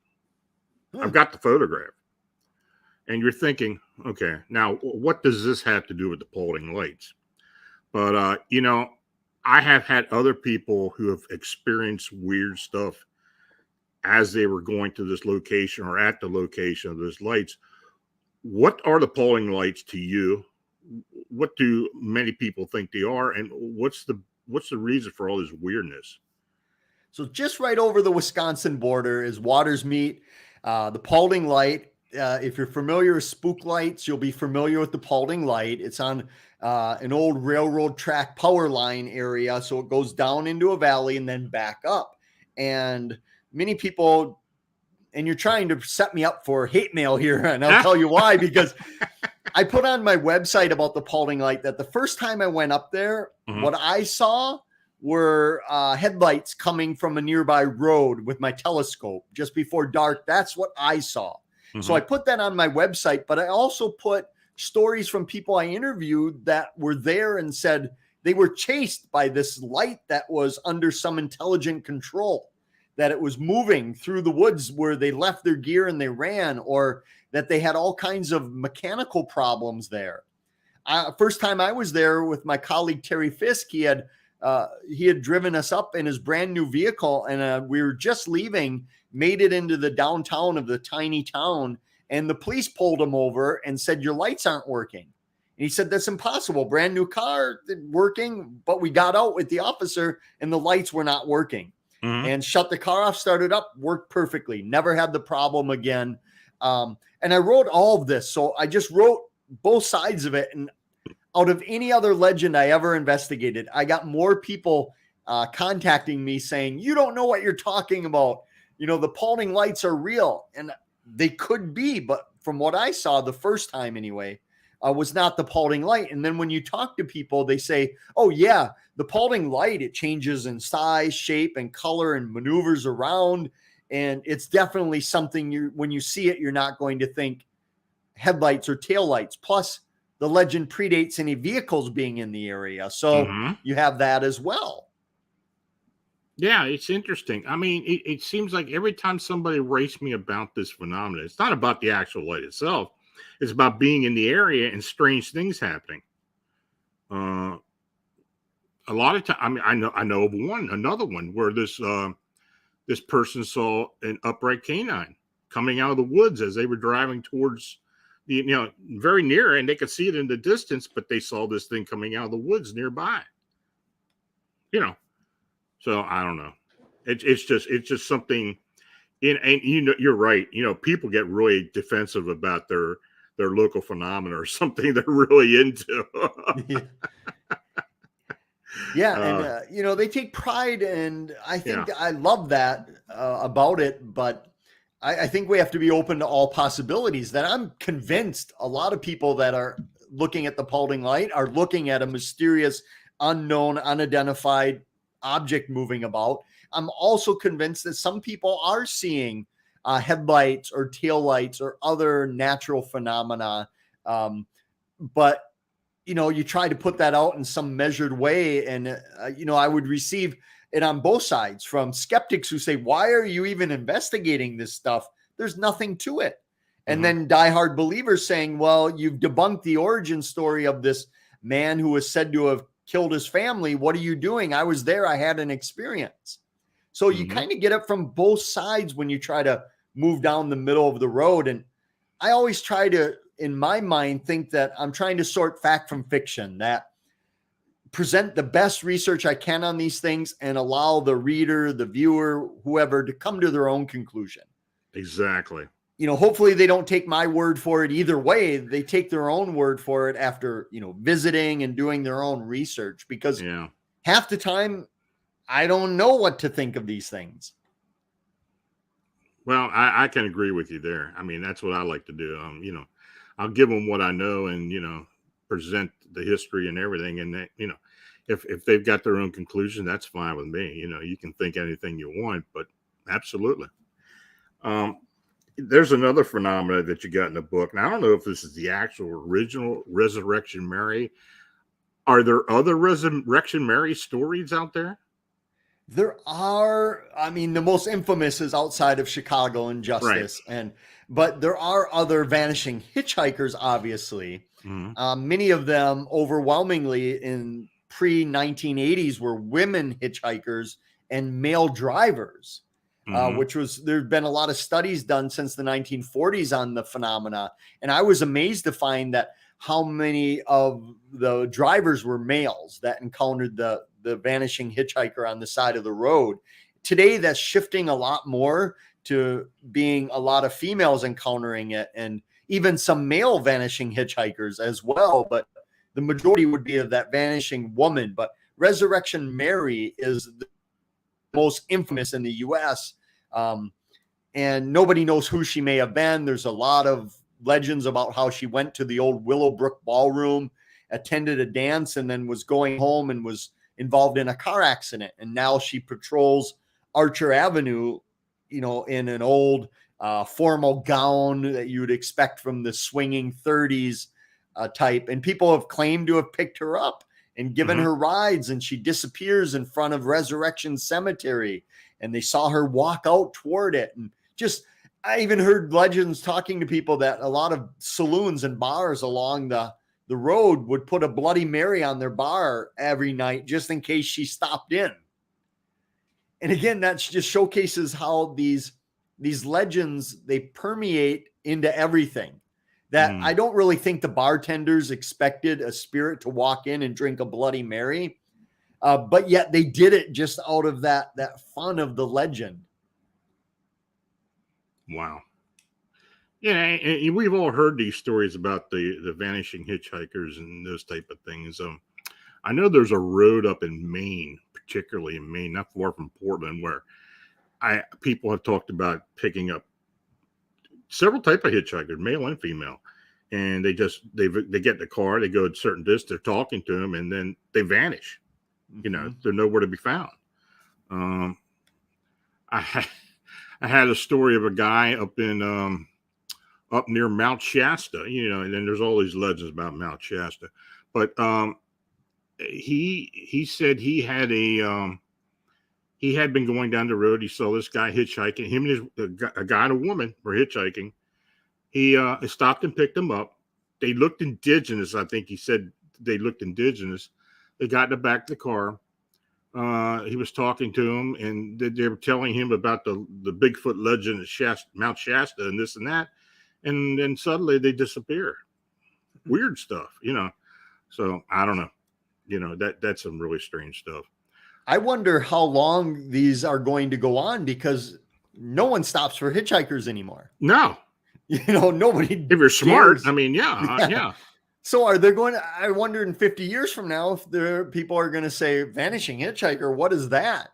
I've got the photograph. And you're thinking, okay, now what does this have to do with the Paulding Lights? But, I have had other people who have experienced weird stuff as they were going to this location or at the location of those lights. What are the Paulding Lights to you? What do many people think they are? And what's the reason for all this weirdness? So just right over the Wisconsin border is Waters Meet. The Paulding Light, if you're familiar with spook lights, you'll be familiar with the Paulding Light. It's on an old railroad track power line area. So it goes down into a valley and then back up. And many people, and you're trying to set me up for hate mail here, and I'll tell you why, because I put on my website about the Paulding Light that the first time I went up there, what I saw were headlights coming from a nearby road with my telescope just before dark. That's what I saw. So I put that on my website, but I also put stories from people I interviewed that were there and said they were chased by this light that was under some intelligent control, that it was moving through the woods where they left their gear and they ran, or that they had all kinds of mechanical problems there. First time I was there with my colleague, Terry Fisk, he had driven us up in his brand new vehicle, and we were just leaving, made it into the downtown of the tiny town, and the police pulled him over and said, your lights aren't working. And he said, that's impossible. Brand new car working, but we got out with the officer and the lights were not working. And shut the car off, started up, worked perfectly. Never had the problem again. And I wrote all of this. So I just wrote both sides of it. And out of any other legend I ever investigated, I got more people contacting me saying, you don't know what you're talking about. The Paulding Lights are real. And they could be, but from what I saw the first time anyway, was not the Paulding Light. And then when you talk to people, they say, oh yeah, the Paulding Light, it changes in size, shape, and color and maneuvers around. And it's definitely something when you see it, you're not going to think headlights or taillights. Plus, the legend predates any vehicles being in the area. So you have that as well. Yeah, it's interesting. I mean, it seems like every time somebody writes me about this phenomenon, it's not about the actual light itself. It's about being in the area and strange things happening. A lot of time, I mean, I know of another one where this person saw an upright canine coming out of the woods as they were driving towards very near, and they could see it in the distance, but they saw this thing coming out of the woods nearby. So I don't know. It's just something. And you're right. People get really defensive about their local phenomena or something they're really into. Yeah, and they take pride, and I think I love that about it. But I think we have to be open to all possibilities. That I'm convinced a lot of people that are looking at the Paulding Light are looking at a mysterious, unknown, unidentified object moving about. I'm also convinced that some people are seeing headlights or taillights or other natural phenomena. But you try to put that out in some measured way. And, I would receive it on both sides, from skeptics who say, why are you even investigating this stuff? There's nothing to it. And then diehard believers saying, well, you've debunked the origin story of this man who was said to have killed his family. What are you doing? I was there. I had an experience. So you kind of get it from both sides when you try to move down the middle of the road. And I always try to, in my mind, think that I'm trying to sort fact from fiction, that present the best research I can on these things and allow the reader, the viewer, whoever, to come to their own conclusion. Exactly. Hopefully they don't take my word for it either way. They take their own word for it after, visiting and doing their own research, because half the time I don't know what to think of these things. Well, I can agree with you there. I mean, that's what I like to do. I'll give them what I know and, present the history and everything. And that, if they've got their own conclusion, that's fine with me. You can think anything you want, but absolutely. There's another phenomena that you got in the book. And I don't know if this is the actual original Resurrection Mary. Are there other Resurrection Mary stories out there? There are. I mean, the most infamous is outside of Chicago and Justice, but there are other vanishing hitchhikers, obviously. Many of them, overwhelmingly in pre-1980s, were women hitchhikers and male drivers, which there's been a lot of studies done since the 1940s on the phenomena. And I was amazed to find that how many of the drivers were males that encountered the vanishing hitchhiker on the side of the road. Today, that's shifting a lot more to being a lot of females encountering it, and even some male vanishing hitchhikers as well. But the majority would be of that vanishing woman. But Resurrection Mary is the most infamous in the U.S. And nobody knows who she may have been. There's a lot of legends about how she went to the old Willowbrook Ballroom, attended a dance, and then was going home and was involved in a car accident. And now she patrols Archer Avenue, in an old formal gown that you would expect from the swinging 30s type. And people have claimed to have picked her up and given her rides, and she disappears in front of Resurrection Cemetery, and they saw her walk out toward it. And I even heard legends talking to people that a lot of saloons and bars along the road would put a Bloody Mary on their bar every night just in case she stopped in. And again, that just showcases how these legends, they permeate into everything. That I don't really think the bartenders expected a spirit to walk in and drink a Bloody Mary, but yet they did it just out of that fun of the legend. Wow. Yeah, and we've all heard these stories about the vanishing hitchhikers and those type of things. I know there's a road up in Maine, particularly in Maine, not far from Portland, where people have talked about picking up several type of hitchhikers, male and female, and they get in the car, they go a certain distance, they're talking to them, and then they vanish. They're nowhere to be found. I had a story of a guy up in up near Mount Shasta, and then there's all these legends about Mount Shasta. But he said he had been going down the road. He saw this guy hitchhiking. Him and a guy and a woman were hitchhiking. He stopped and picked them up. They looked indigenous. I think he said they looked indigenous. They got in the back of the car. He was talking to him, and they were telling him about the Bigfoot legend at Mount Shasta and this and that. And then suddenly they disappear. Weird stuff, So I don't know. That's some really strange stuff. I wonder how long these are going to go on, because no one stops for hitchhikers anymore. No. Nobody. If you're smart, dares. I mean, yeah. So are they going to, I wonder in 50 years from now, if people are going to say Vanishing Hitchhiker, what is that?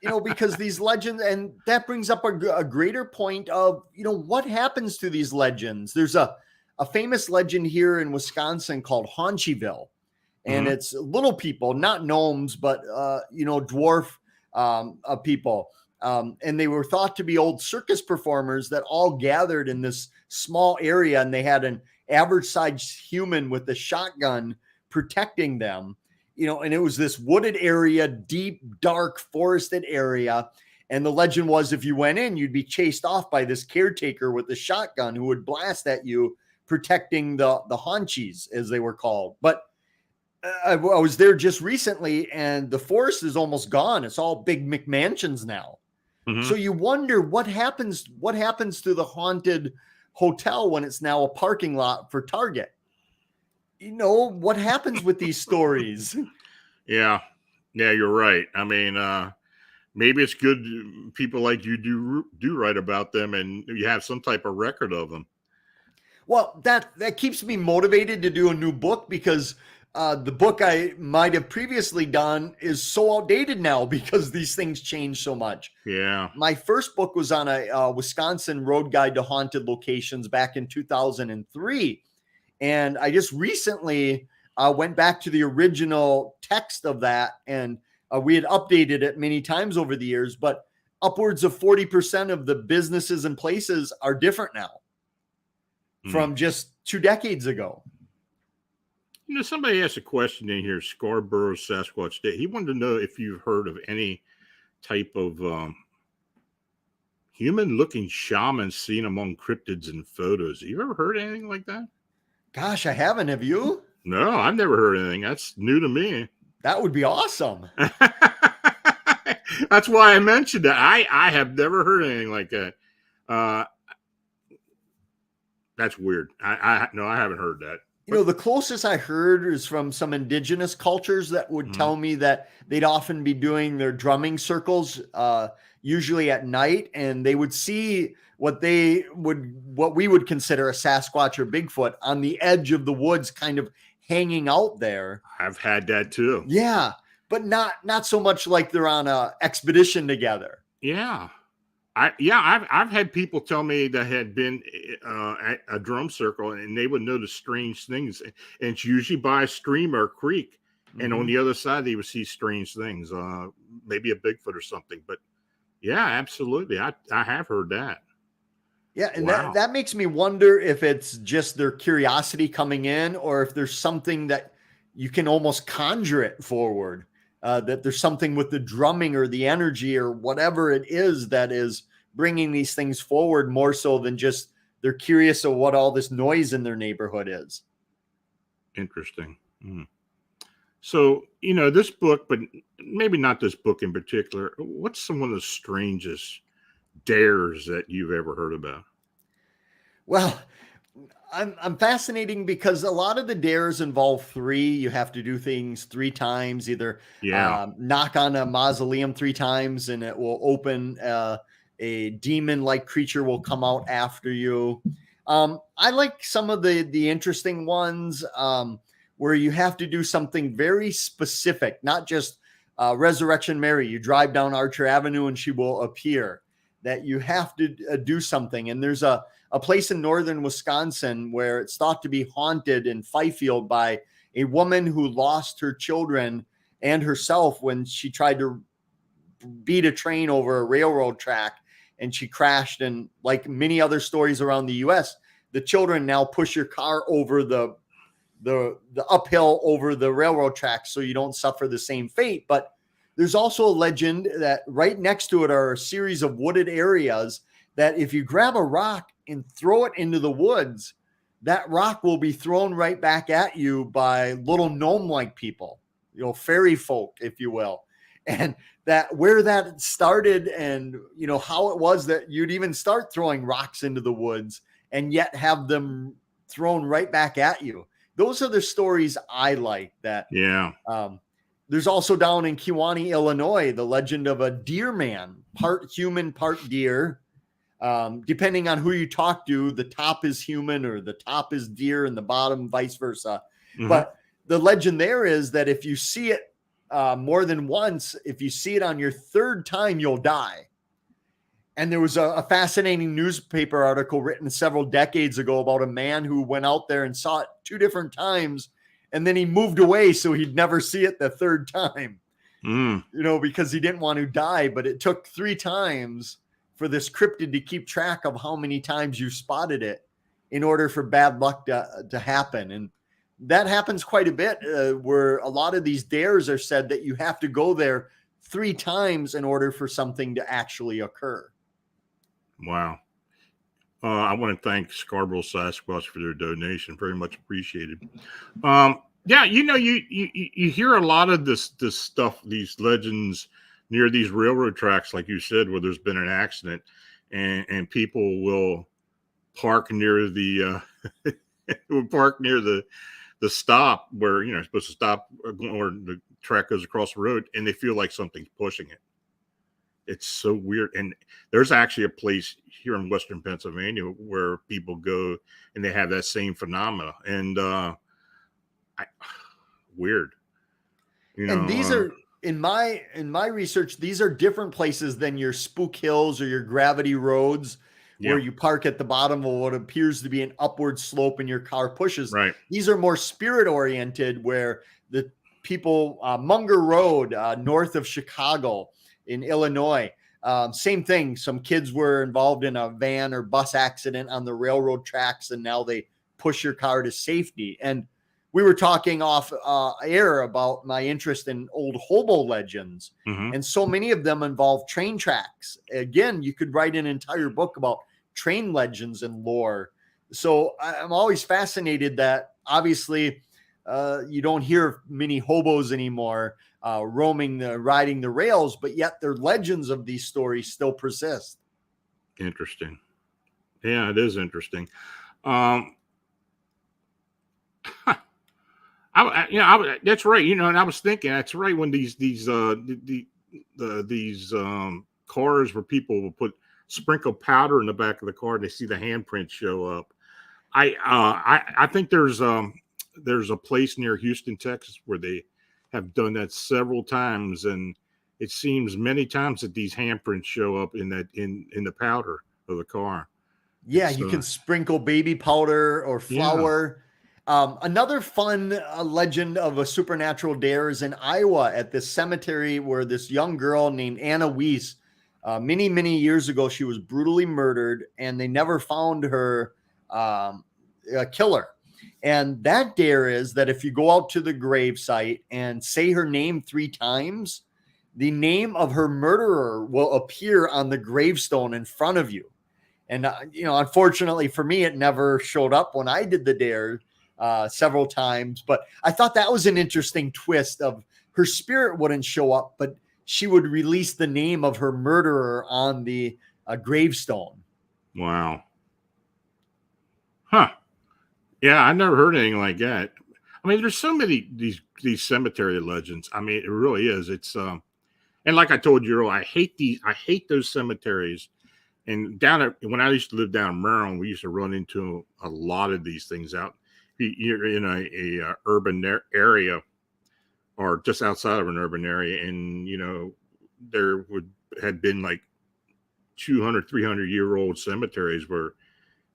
Because these legends, and that brings up a greater point of, what happens to these legends? There's a famous legend here in Wisconsin called Haunchyville. And it's little people, not gnomes, but, dwarf people. And they were thought to be old circus performers that all gathered in this small area. And they had an average sized human with a shotgun protecting them, and it was this wooded area, deep, dark, forested area. And the legend was if you went in, you'd be chased off by this caretaker with a shotgun who would blast at you, protecting the haunchies, as they were called. But I was there just recently, and the forest is almost gone. It's all big McMansions now. So you wonder what happens to the haunted hotel when it's now a parking lot for Target. What happens with these stories? Yeah, you're right. I mean, maybe it's good people like you do write about them, and you have some type of record of them. Well, that keeps me motivated to do a new book, because the book I might have previously done is so outdated now because these things change so much. Yeah. My first book was on a Wisconsin road guide to haunted locations back in 2003. And I just recently went back to the original text of that, and we had updated it many times over the years, but upwards of 40% of the businesses and places are different now from just 2 decades ago. Somebody asked a question in here, Scarborough Sasquatch Day. He wanted to know if you've heard of any type of human-looking shaman seen among cryptids in photos. Have you ever heard anything like that? Gosh, I haven't. Have you? No, I've never heard anything. That's new to me. That would be awesome. That's why I mentioned it. I have never heard anything like that. That's weird. No, I haven't heard that. The closest I heard is from some indigenous cultures that would tell me that they'd often be doing their drumming circles, usually at night, and they would see what we would consider a Sasquatch or Bigfoot on the edge of the woods, kind of hanging out there. I've had that too. Yeah, but not so much like they're on a expedition together. Yeah. I've had people tell me that had been at a drum circle, and they would notice strange things, and it's usually by a stream or a creek, and on the other side they would see strange things, maybe a Bigfoot or something. But yeah, absolutely, I have heard that. Yeah, and that makes me wonder if it's just their curiosity coming in, or if there's something that you can almost conjure it forward. That there's something with the drumming or the energy or whatever it is that is bringing these things forward more so than just they're curious of what all this noise in their neighborhood is. Interesting. So, this book, but maybe not this book in particular, what's some of the strangest dares that you've ever heard about? Well, I'm fascinating because a lot of the dares involve 3. You have to do things 3 times, either knock on a mausoleum 3 times and it will open, a demon-like creature will come out after you. I like some of the interesting ones where you have to do something very specific, not just Resurrection Mary. You drive down Archer Avenue and she will appear. That you have to do something. And there's a place in northern Wisconsin where it's thought to be haunted in Fifield by a woman who lost her children and herself when she tried to beat a train over a railroad track and she crashed. And like many other stories around the US, the children now push your car over the uphill over the railroad tracks so you don't suffer the same fate. But there's also a legend that right next to it are a series of wooded areas that if you grab a rock and throw it into the woods, that rock will be thrown right back at you by little gnome-like people, fairy folk, if you will. And that where that started and, how it was that you'd even start throwing rocks into the woods and yet have them thrown right back at you. Those are the stories I like. That Yeah. There's also down in Kewanee, Illinois, the legend of a deer man, part human, part deer. Depending on who you talk to, the top is human or the top is deer and the bottom vice versa. Mm-hmm. But the legend there is that if you see it more than once, if you see it on your third time, you'll die. And there was a fascinating newspaper article written several decades ago about a man who went out there and saw it 2 different times. And then he moved away so he'd never see it the third time, because he didn't want to die. But it took 3 times for this cryptid to keep track of how many times you spotted it in order for bad luck to happen. And that happens quite a bit where a lot of these dares are said that you have to go there 3 times in order for something to actually occur. Wow. I want to thank Scarborough Sasquatch for their donation. Very much appreciated. Yeah, you hear a lot of this stuff, these legends near these railroad tracks, like you said, where there's been an accident, and people will park near the the stop where you're supposed to stop, or the track goes across the road, and they feel like something's pushing it. It's so weird. And there's actually a place here in Western Pennsylvania where people go and they have that same phenomena. And weird. And these are in my research, these are different places than your spook hills or your gravity roads where you park at the bottom of what appears to be an upward slope and your car pushes. Right. These are more spirit oriented, where the people, Munger Road, north of Chicago in Illinois, same thing. Some kids were involved in a van or bus accident on the railroad tracks, and now they push your car to safety. And we were talking off air about my interest in old hobo legends. Mm-hmm. And so many of them involve train tracks. Again, you could write an entire book about train legends and lore. So I'm always fascinated that obviously you don't hear many hobos anymore riding the rails, but yet their legends of these stories still persist. Interesting. Yeah, it is interesting. That's right. And I was thinking, that's right. When these cars where people will sprinkle powder in the back of the car, they see the handprints show up. I think there's a place near Houston, Texas, where they have done that several times, and it seems many times that these handprints show up in the powder of the car. Yeah, you can sprinkle baby powder or flour. Yeah. Another fun legend of a supernatural dare is in Iowa at this cemetery where this young girl named Anna Wiese, many, many years ago, she was brutally murdered, and they never found her killer. And that dare is that if you go out to the grave site and say her name 3 times, the name of her murderer will appear on the gravestone in front of you. And, unfortunately for me, it never showed up when I did the dare several times. But I thought that was an interesting twist of her spirit wouldn't show up, but she would release the name of her murderer on the gravestone. Wow. Huh. Yeah, I've never heard anything like that. I mean, there's so many these cemetery legends. I mean, it really is. It's and like I told you, I hate those cemeteries. And when I used to live down in Maryland, we used to run into a lot of these things out. You're in a urban area, or just outside of an urban area, and there had been like 200, 300-year-old cemeteries where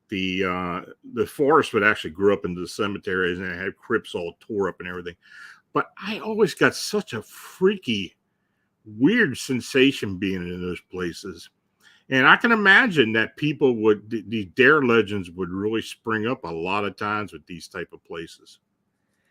the forest would actually grow up into the cemeteries, and it had crypts all tore up and everything. But I always got such a freaky weird sensation being in those places. And I can imagine that people would, these dare legends would really spring up a lot of times with these type of places.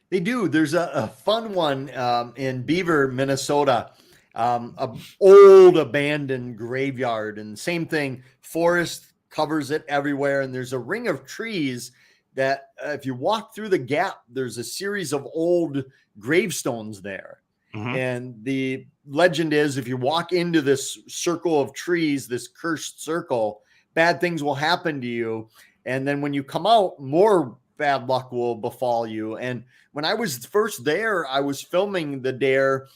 They do. There's a fun one in Beaver, Minnesota, a old abandoned graveyard, and same thing. Forest covers it everywhere, and there's a ring of trees that if you walk through the gap, there's a series of old gravestones there. Mhm. And the legend is if you walk into this circle of trees, this cursed circle, bad things will happen to you. And then when you come out, more bad luck will befall you. And when I was first there, I was filming the dare,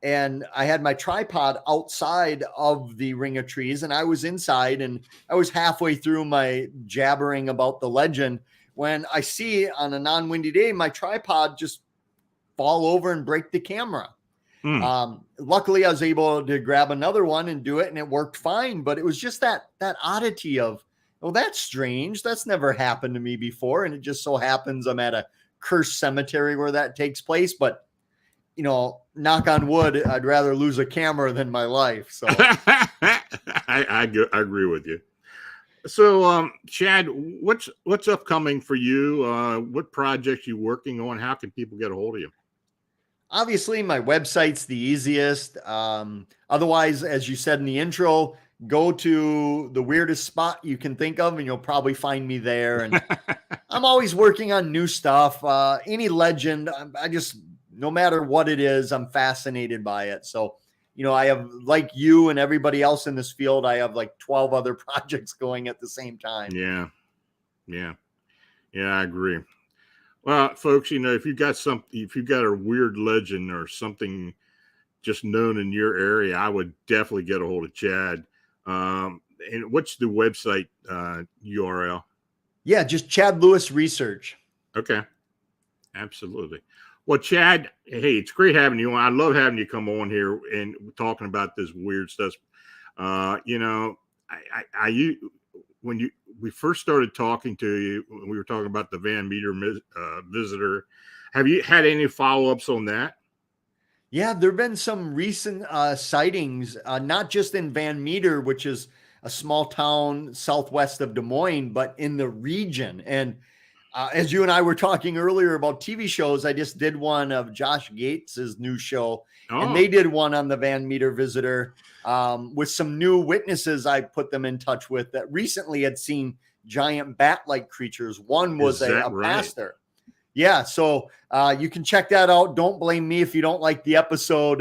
and I had my tripod outside of the ring of trees, and I was inside, and I was halfway through my jabbering about the legend when I see on a non-windy day, my tripod just fall over and break the camera. Luckily I was able to grab another one and do it, and it worked fine. But it was just that oddity of, well, that's strange. That's never happened to me before. And it just so happens I'm at a cursed cemetery where that takes place. But, you know, knock on wood, I'd rather lose a camera than my life. So I agree with you. So, Chad, what's upcoming for you? What projects you working on? How can people get a hold of you? obviously my website's the easiest. Otherwise, as you said in the intro, go to the weirdest spot you can think of and you'll probably find me there. And I'm always working on new stuff. Any legend, I just, no matter what it is, I'm fascinated by it. So, you know, I have, like you and everybody else in this field, I have like 12 other projects going at the same time. Yeah. I agree. Well, folks, you know, if you got a weird legend or something just known in your area, I would definitely get a hold of Chad. And what's the website URL? Yeah, just Chad Lewis Research. Okay. Absolutely. Well, Chad, hey, it's great having you on. I love having you come on here and talking about this weird stuff. You know, when we first started talking to you, when we were talking about the Van Meter visitor, have you had any follow-ups on that? Yeah, there have been some recent sightings, not just in Van Meter, which is a small town southwest of Des Moines, but in the region. And as you and I were talking earlier about TV shows, I just did one of Josh Gates's new show, and they did one on the Van Meter visitor with some new witnesses I put them in touch with that recently had seen giant bat-like creatures. One was a pastor. Yeah, so you can check that out. Don't blame me if you don't like the episode.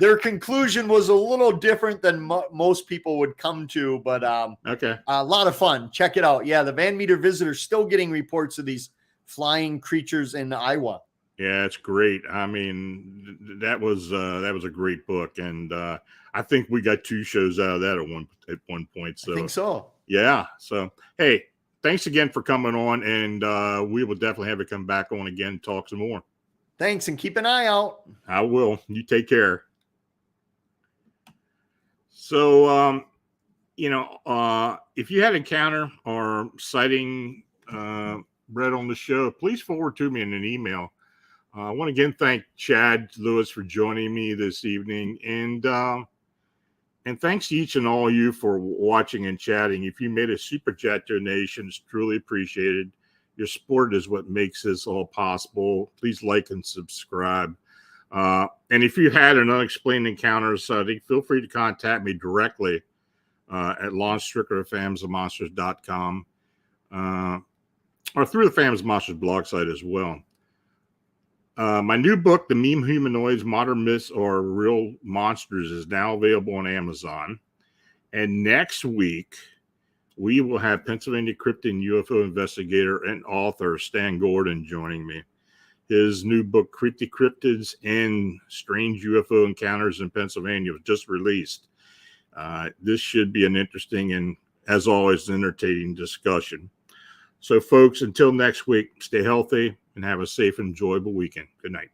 Their conclusion was a little different than most people would come to, but okay, a lot of fun. Check it out. Yeah, the Van Meter visitor still getting reports of these flying creatures in Iowa. Yeah, it's great. I mean, that was a great book, and I think we got 2 shows out of that at one point. So I think so. Yeah. So hey, thanks again for coming on, and we will definitely have you come back on again and talk some more. Thanks, and keep an eye out. I will. You take care. So, you know, if you had an encounter or sighting read on the show, please forward to me in an email. I want to again thank Chad Lewis for joining me this evening, and thanks to each and all of you for watching and chatting. If you made a super chat donation, it's truly appreciated. Your support is what makes this all possible. Please like and subscribe. And if you had an unexplained encounter or something, feel free to contact me directly at Lon Strickler at famsofmonsters.com or through the Famous Monsters blog site as well. My new book, The Meme Humanoids, Modern Myths or Real Monsters, is now available on Amazon. And next week, we will have Pennsylvania cryptid and UFO investigator and author Stan Gordon joining me. His new book, Creepy Cryptids and Strange UFO Encounters in Pennsylvania, was just released. This should be an interesting and, as always, entertaining discussion. So, folks, until next week, stay healthy and have a safe and enjoyable weekend. Good night.